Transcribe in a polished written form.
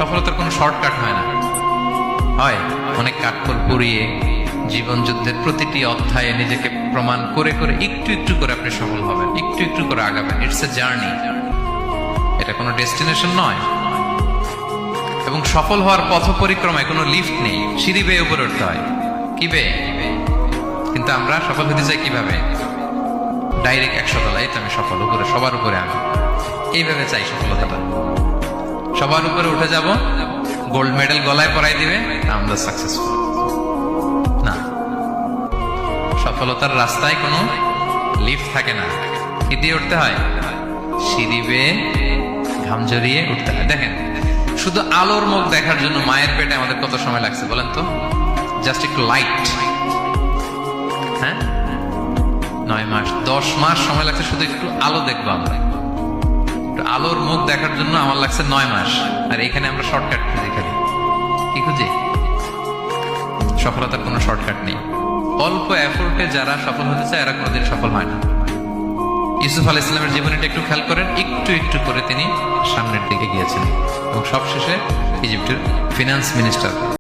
সফলতার কোনো শর্টকাট হয় না, হয় অনেক কাঠখড় পুড়িয়ে জীবন যুদ্ধের প্রতিটি অধ্যায়ে নিজেকে প্রমাণ করে করে একটু একটু করে আপনি সফল হবেন, একটু একটু করে আগাবেন। ইটস এ জার্নি, এটা কোনো ডেস্টিনেশন নয়। এবং সফল হওয়ার পথ পরিক্রমায় কোনো লিফট নেই, সিঁড়ি বেয়ে উপরে উঠতে হয়। কি বেয়ে? কিন্তু আমরা সফল হতে চাই কিভাবে? ডাইরেক্ট 100 তলায় তো আমি সফল, উপরে সবার উপরে আমি, এইভাবে চাই সফলতাটা। সবার উপরে উঠে যাব, গোল্ড মেডেল গলায় পরাই দিবে, আমরা সাকসেসফুল না। সফলতার রাস্তায় কোনো লিফট থাকে না, কি দিয়ে উঠতে হয়? সিঁড়ি বেয়ে ঘাম ঝরিয়ে উঠতে হয়। দেখেন, শুধু আলোর মুখ দেখার জন্য মায়ের পেটে আমাদের কত সময় লাগছে বলেন তো? জাস্ট একটু লাইট, হ্যাঁ 9 মাস 10 মাস সময় লাগছে শুধু একটু আলো দেখবো আমরা। একটু আলোর মুখ দেখার জন্য আমার লাগছে 9 মাস। আর এখানে আমরা শর্টকাট খুঁজি, খালি কি খুঁজি? সফলতার কোনো শর্টকাট নেই। অল্প এফোর্টে যারা সফল হতে চায় এরা কোনোদিন সফল হয় না। ইউসুফ আলাইহিস সালামের জীবনীটা একটু খেয়াল করেন, একটু একটু করে তিনি সামনের দিকে গিয়েছেন এবং সবশেষে ইজিপ্টের ফিনান্স মিনিস্টার